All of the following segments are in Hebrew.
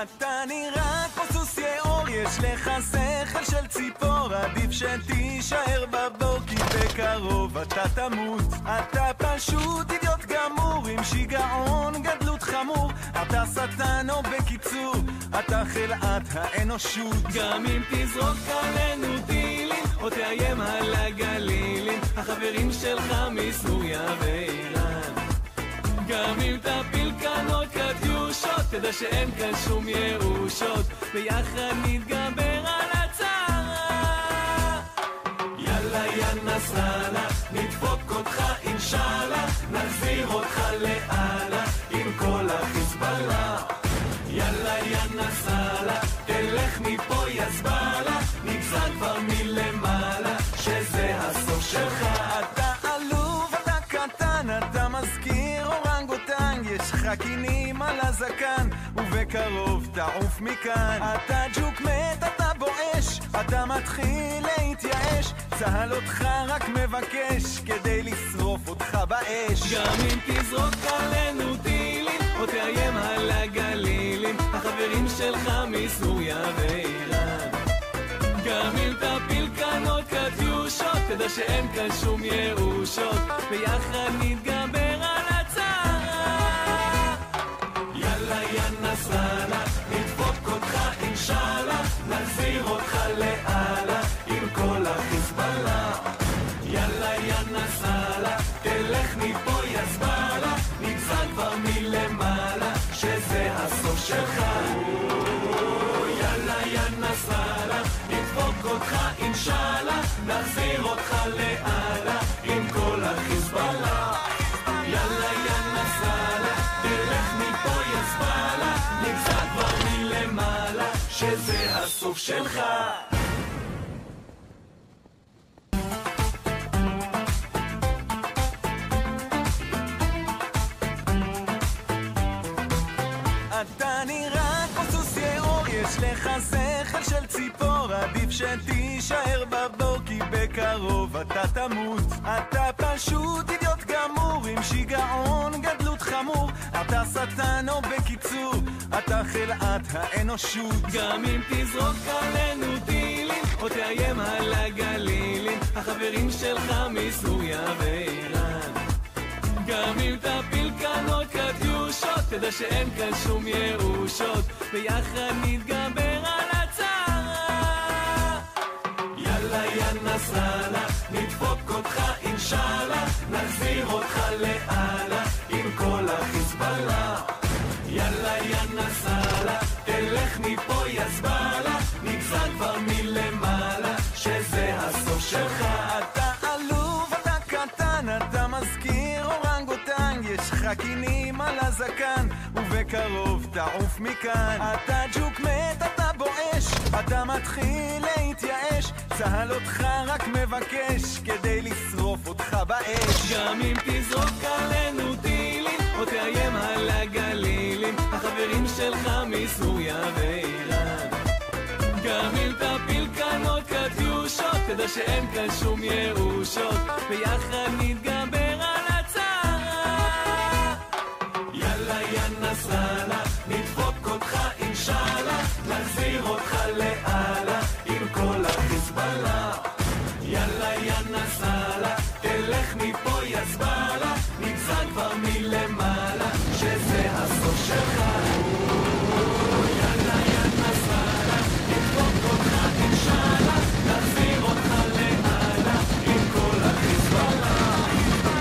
אתה נראה כמו סוס יאור, יש לך שכל של ציפור, עדיף שתישאר בבור כי בקרוב אתה תמות. אתה פשוט אידיוט גמור עם שיגעון גדלות חמור, אתה שטן או בקיצור אתה חלאת האנושות. גם אם תזרוק עלינו טילים או תאיים על הגלילים, החברים שלך מסוריה ואיראן. גם אם תפיל כאן עוד קטיושות, תדע שאין כאן שום ירושות, ביחד נתגבר על הצרה. יאללה יא נסראללה, נדפוק אותך אינשאללה, נחזיר אותך לאללה עם כל החיזבאללה. יאללה יא נסראללה, תלך מפה יא זבאללה, נגזר כבר מלמעלה שזה הסוף שלך. אתה עלוב, אתה קטן, אתה מזכיר אורנגוטנג, יש לך קינים על הזקן ובקרוב תעוף מכאן. אתה ג'וק מת, אתה בואש, אתה מתחיל להתייאש, צהל אותך רק מבקש כדי לשרוף אותך באש. גם אם תזרוק עלינו טילים או תאיים על הגלילים, החברים שלך מסוריה ואיראן. גם אם תפיל כאן עוד קטיושות, תדע שאין כאן שום ירושות, ביחד נתגבר על הצרה. יאללה יא נסראללה, נדפוק אותך אינשאללה, נחזיר אותך לאללה עם כל החיזבאללה. יאללה יא נסראללה, תלך מפה יא זבאללה, נגזר כבר מלמעלה שזה הסוף שלך. יאללה יא נסראללה, נדפוק אותך אינשאללה, נחזיר אותך לאללה עם כל החיזבאללה. יאללה יא נסראללה, תלך מפה יא זבאללה, נגזר כבר מלמעלה שזה הסוף שלך. אתה נראה כמו סוס יאור, יש לך שכל של ציפור, עדיף שתישאר בבור כי בקרוב אתה תמות. אתה פשוט אידיוט גמור עם שיגעון גדלות חמור, אתה שטן או בקיצור אתה חלאת האנושות. גם אם תזרוק עלינו טילים או תאיים על הגלילים, החברים שלך מסוריה ואיראן. גם אם תפיל כאן עוד קטיושות, תדע שאין כאן שום ירושות, ביחד נתגבר על הצרה. יאללה יא נסראללה, נדפוק אותך אינשאללה, נחזיר אותך לאללה עם כל החיזבאללה. יאללה יא נסראללה, תלך מפה יא זבאללה, נגזר כבר מלמעלה שזה הסוף שלך. אתה עלוב, אתה קטן, אתה מזכיר אורנגוטנג, יש לך קינים על הזקן ובקרוב תעוף מכאן. אתה ג'וק מת, אתה בואש, אתה מתחיל להתייאש, צהל אותך רק מבקש כדי לשרוף אותך באש. גם אם תזרוק עלינו טילים או תאיים על הגלילים, החברים שלך מסוריה ואיראן. גם אם תפיל כאן עוד קטיושות, תדע שאין כאן שום ירושות, ביחד נתגבר על הצרה. יאללה יא נסראללה, נדפוק אותך אינשאללה, נחזיר אותך לאללה עם כל החיזבאללה. יאללה יא נסראללה, תלך מפה יא זבאללה, נגזר כבר מלמעלה שזה הסוף שלך. יאללה יא נסראללה, נדפוק אותך אינשאללה, נחזיר אותך לאללה עם כל החיזבאללה.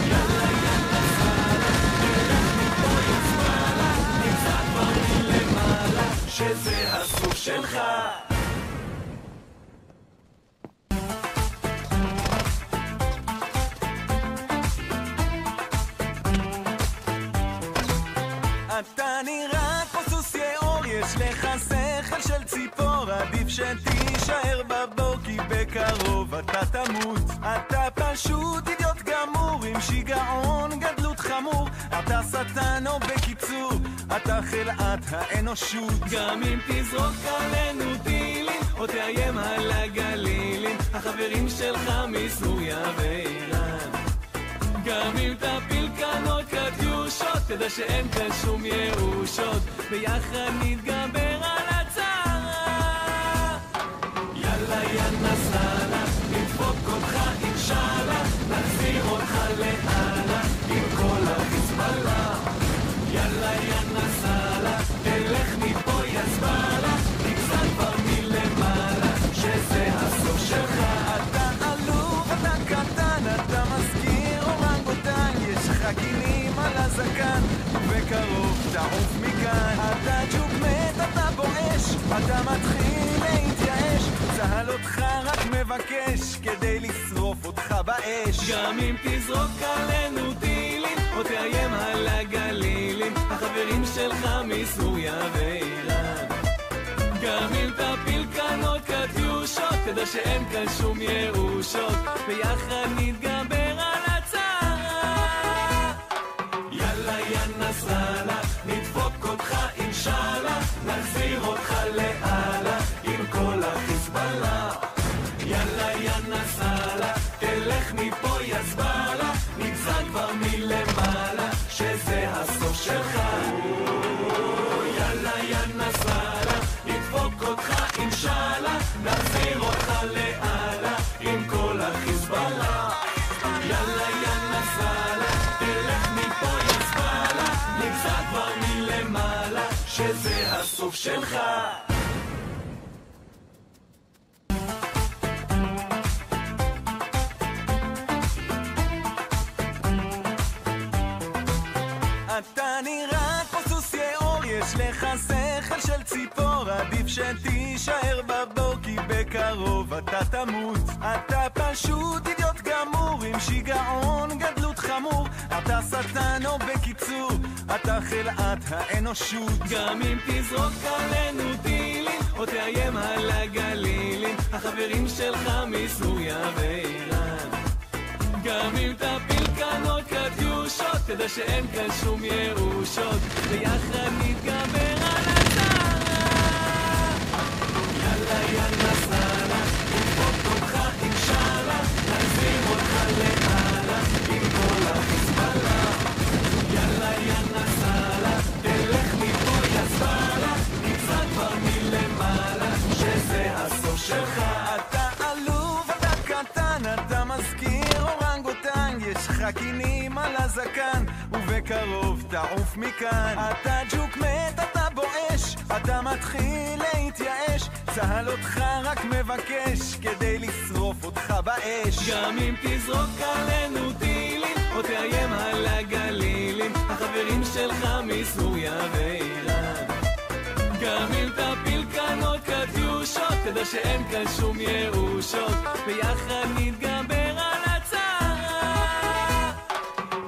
יאללה יא נסראללה, תלך מפה יא זבאללה, נגזר כבר מלמעלה שזה הסוף שלך. אתה נראה כמו סוס יאור, יש לך שכל של ציפור, עדיף שתישאר בבור כי בקרוב אתה תמות. אתה פשוט אידיוט גמור עם שיגעון גדלות חמור, אתה שטן או בקיצור אתה חלאת האנושות. גם אם תזרוק עלינו טילים או תאיים על הגלילים, החברים שלך מסוריה ואיראן. גם אם תפיל כאן עוד קטיושות, תדע שאין כאן שום ירושות, ביחד נתגבר על ובקרוב תעוף מכאן. אתה ג'וק מת, אתה בואש, אתה מתחיל להתייאש, צהל אותך רק מבקש כדי לשרוף אותך באש. גם אם תזרוק עלינו טילים או תאיים על הגלילים, החברים שלך מסוריה ואיראן. גם אם תפיל כאן עוד קטיושות, תדע שאין כאן שום ירושות, ביחד נתגבר על הצרה. יאללה יא נסראללה, נדפוק אותך אינשאללה, נחזיר אותך לעלה עם כל החיזבאללה. יאללה יא נסראללה, תלך מפה יא זבאללה, נגזר כבר מלמעלה שזה הסוף שלך. יאללה יא נסראללה, נדפוק אותך אינשאללה, נחזיר אותך לעלה עם כל החיזבאללה. יאללה יא נסראללה, תלך מפה יא זבאללה, נגזר כבר מלמעלה שזה הסוף שלך. אתה נראה כמו סוס יאור, יש לך שכל של ציפור, עדיף שתישאר בבור כי בקרוב אתה תמות. אתה פשוט אידיוט גמור עם שיגעון גדלות חמור, אתה שטן או בקיצור אתה חלאת האנושות. גם אם תזרוק עלינו טילים או תאיים על הגלילים, החברים שלך מסוריה ואיראן. גם אם תפיל כאן עוד קטיושות, תדע שאין כאן שום ירושות, ביחד נתגבר על הצרה. יאללה יא נסראללה, נדפוק אותך אינשאללה, נחזיר אותך לעלה עם כל החיזבאללה. יאללה יא נסראללה, תלך מפה יא זבאללה, נגזר כבר מלמעלה שזה הסוף שלך. אתה עלוב, אתה קטן, אתה מזכיר אורנגוטנג, יש לך קינים על הזקן ובקרוב תעוף מכאן. אתה ג'וק מת, אתה בואש, אתה מתחיל להתייאש, צהל אותך רק מבקש כדי לשרוף אותך באש. גם אם תזרוק עלינו טילים או תאיים על הגלילים, החברים שלך מסוריה ואיראן. גם אם תפיל כאן עוד קטיושות, תדע שאין כאן שום ירושות, ביחד נתגבר על הצרה.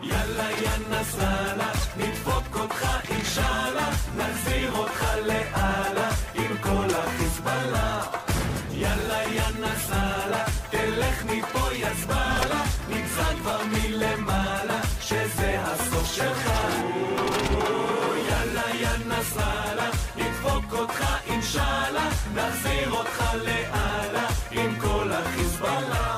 יאללה יא נסראללה, נדפוק אותך אינשאללה, נחזיר אותך לעלה עם כל החיזבאללה. יאללה יא נסראללה, תלך מפה יא זבאללה, נגזר כבר מלמעלה שזה הסוף שלך. יאללה יא נסראללה, נדפוק אותך אינשאללה, נחזיר אותך לעלה עם כל החיזבאללה.